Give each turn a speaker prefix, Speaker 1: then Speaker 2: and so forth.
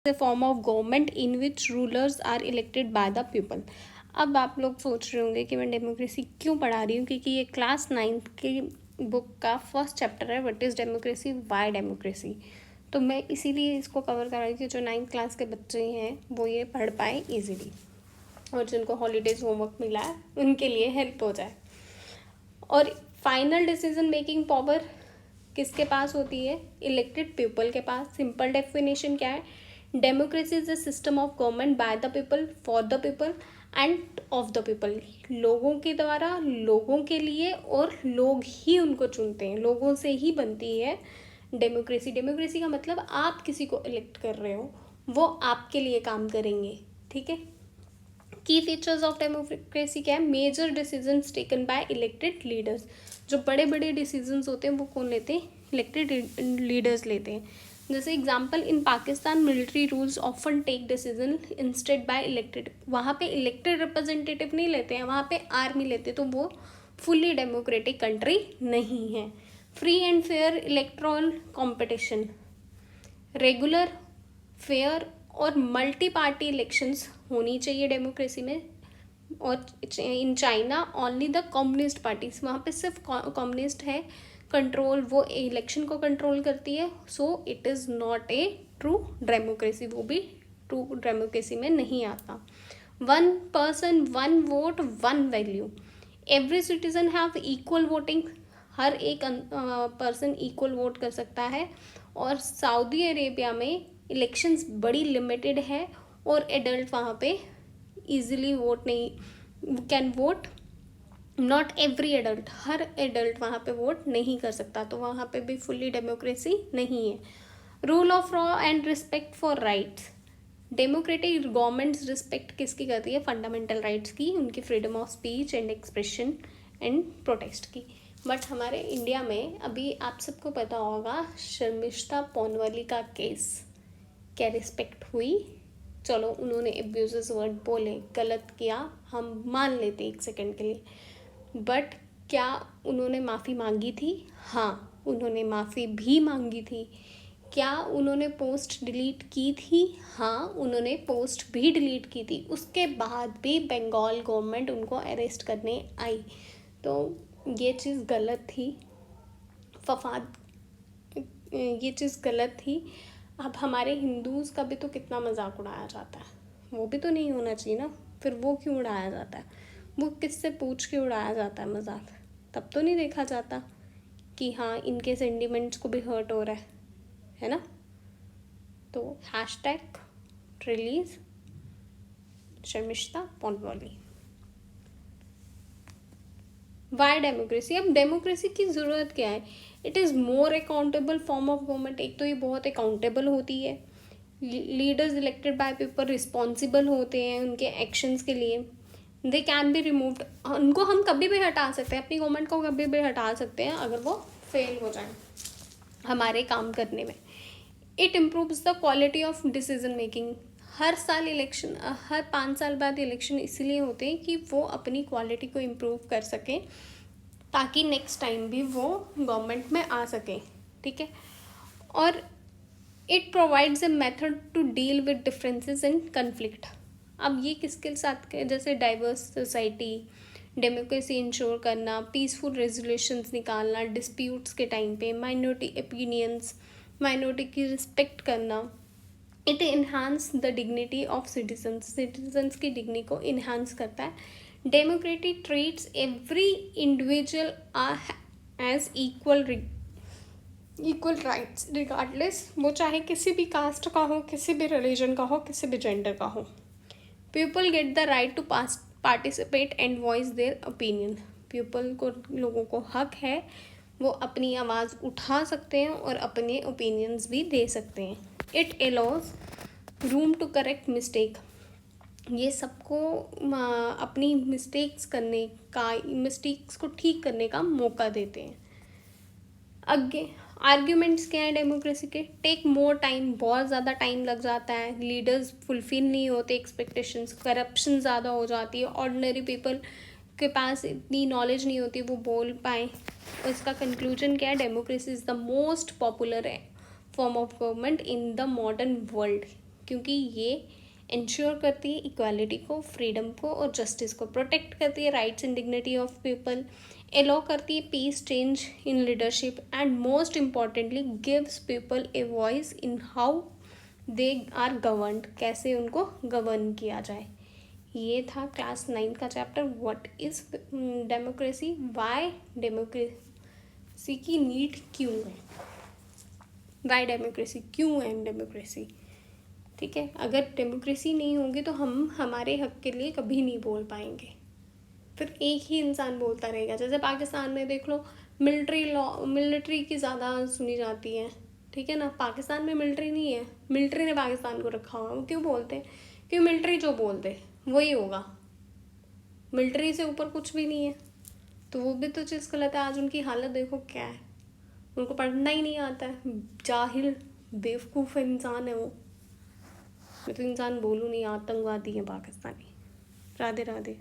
Speaker 1: a form of government in which rulers are elected by the people. अब आप लोग सोच रहे होंगे कि मैं डेमोक्रेसी क्यों पढ़ा रही हूँ, क्योंकि ये क्लास 9th की बुक का फर्स्ट चैप्टर है, what is democracy, Y democracy. तो मैं इसीलिए इसको कवर कर रही थी, जो 9th क्लास के बच्चे हैं वो ये पढ़ पाए इजीली, और जिनको हॉलीडेज होमवर्क मिला है उनके लिए हेल्प हो जाए। और फाइनल डिसीजन मेकिंग पावर किसके पास होती है? इलेक्टेड पीपल के पास। सिंपल डेफिनेशन क्या है? Democracy is a system of government by the people, for the people end of the people. लोगों के द्वारा, लोगों के लिए, और लोग ही उनको चुनते हैं, लोगों से ही बनती है डेमोक्रेसी। डेमोक्रेसी का मतलब आप किसी को इलेक्ट कर रहे हो, वो आपके लिए काम करेंगे, ठीक है। की फीचर्स ऑफ डेमोक्रेसी क्या है? Major decisions taken by elected leaders. जो बड़े बड़े डिसीजंस होते हैं वो कौन लेते हैं? इलेक्टेड लीडर्स लेते हैं। जैसे example, in Pakistan military rules often take decision instead by elected. वहाँ पे इलेक्टेड रिप्रेजेंटेटिव नहीं लेते हैं, वहाँ पे आर्मी लेते हैं, तो वो फुली डेमोक्रेटिक कंट्री नहीं है। Free and fair electoral competition, regular, fair और मल्टी पार्टी इलेक्शंस होनी चाहिए डेमोक्रेसी में। और in China only the communist parties, वहाँ पे सिर्फ कम्युनिस्ट है कंट्रोल, वो इलेक्शन को कंट्रोल करती है। So it is not a true democracy, वो भी ट्रू डेमोक्रेसी में नहीं आता। 1 person 1 vote 1 value, every citizen have equal voting, हर एक पर्सन इक्वल वोट कर सकता है। और सऊदी अरेबिया में इलेक्शंस बड़ी लिमिटेड है, और एडल्ट वहाँ पे इजीली वोट नहीं, can vote, not every adult, हर एडल्ट वहाँ पे वोट नहीं कर सकता, तो वहाँ पे भी फुल्ली डेमोक्रेसी नहीं है। Rule of law and respect for rights, democratic governments respect किसकी करती है? फंडामेंटल राइट्स की, उनकी freedom of speech and expression and protest की। बट हमारे इंडिया में अभी आप सबको पता होगा शर्मिष्ठा पौनवाली का केस, क्या रिस्पेक्ट हुई? चलो उन्होंने एब्यूजेस वर्ड बोले, गलत किया, हम मान लेते एक सेकंड के लिए, बट क्या उन्होंने माफ़ी मांगी थी? हाँ, उन्होंने माफ़ी भी मांगी थी। क्या उन्होंने पोस्ट डिलीट की थी? हाँ, उन्होंने पोस्ट भी डिलीट की थी। उसके बाद भी बंगाल गवर्नमेंट उनको अरेस्ट करने आई, तो ये चीज़ गलत थी। फफाद, ये चीज़ गलत थी। अब हमारे हिंदूज़ का भी तो कितना मजाक उड़ाया जाता है, वो भी तो नहीं होना चाहिए ना। फिर वो क्यों उड़ाया जाता है? वो किससे पूछ के उड़ाया जाता है मजाक? तब तो नहीं देखा जाता कि हाँ इनके सेंटिमेंट्स को भी हर्ट हो रहा है ना। तो hashtag release Sharmishtha Panoli. Why democracy? अब डेमोक्रेसी की ज़रूरत क्या है? It is more accountable form of government. एक तो ये बहुत अकाउंटेबल होती है, leaders elected by people responsible होते हैं उनके एक्शंस के लिए। दे कैन बी रिमूव्ड, उनको हम कभी भी हटा सकते हैं, अपनी गवर्नमेंट को कभी भी हटा सकते हैं अगर वो फेल हो जाए हमारे काम करने में। It improves the quality of decision making. हर साल इलेक्शन, हर 5 साल बाद इलेक्शन इसलिए होते हैं कि वो अपनी क्वालिटी को इम्प्रूव कर सकें, ताकि नेक्स्ट टाइम भी वो गवर्नमेंट में आ सकें, ठीक है। और it provides a method to deal with differences and conflict. अब ये किसके साथ के? जैसे डाइवर्स सोसाइटी, डेमोक्रेसी इंश्योर करना, पीसफुल रेजोल्यूशंस निकालना डिस्प्यूट्स के टाइम पे, माइनॉरिटी ओपिनियंस, माइनॉरिटी की रिस्पेक्ट करना। It enhance the dignity of citizens की डिग्निटी को इन्हांस करता है। Democracy treats every individual as equal rights regardless, वो चाहे किसी भी कास्ट का हो, किसी भी रिलीजन का हो, किसी भी जेंडर का हो। People get the right to participate and voice their opinion. People को, लोगों को हक है, वो अपनी आवाज़ उठा सकते हैं और अपने ओपिनियंस भी दे सकते हैं। It allows room to correct mistake, ये सबको अपनी मिस्टेक्स को ठीक करने का मौका देते हैं। आगे आर्ग्यूमेंट्स क्या है डेमोक्रेसी के? टेक मोर टाइम, बहुत ज़्यादा टाइम लग जाता है, लीडर्स फुलफिल नहीं होते एक्सपेक्टेशंस, करप्शन ज़्यादा हो जाती है, ऑर्डिनरी पीपल के पास इतनी नॉलेज नहीं होती वो बोल पाए। और इसका कंक्लूजन क्या है? Democracy is the most popular form of government in the modern world, क्योंकि ये इंश्योर करती है इक्वालिटी को, फ्रीडम को और जस्टिस को, प्रोटेक्ट करती है rights and dignity of people, allow करती है peace, change in leadership and most importantly gives people a voice in how they are governed, कैसे उनको गवर्न किया जाए। ये था क्लास 9 का chapter what is democracy, Y democracy की नीड क्यों है, वाई डेमोक्रेसी क्यों है डेमोक्रेसी। ठीक है, अगर डेमोक्रेसी नहीं होगी तो हम हमारे हक के लिए कभी नहीं बोल पाएंगे, फिर एक ही इंसान बोलता रहेगा। जैसे पाकिस्तान में देख लो, मिलिट्री की ज़्यादा सुनी जाती है, ठीक है ना। पाकिस्तान में मिलिट्री नहीं है, मिलिट्री ने पाकिस्तान को रखा हुआ, वो क्यों बोलते हैं? क्योंकि मिलिट्री जो बोलते वही होगा, मिलिट्री से ऊपर कुछ भी नहीं है। तो वो भी तो चीज़ गलत है। आज उनकी हालत देखो क्या है, उनको पढ़ना ही नहीं आता है, जाहिल बेवकूफ़ इंसान है वो। मैं तो इंसान बोलूँ नहीं, आतंकवादी है पाकिस्तानी। राधे राधे।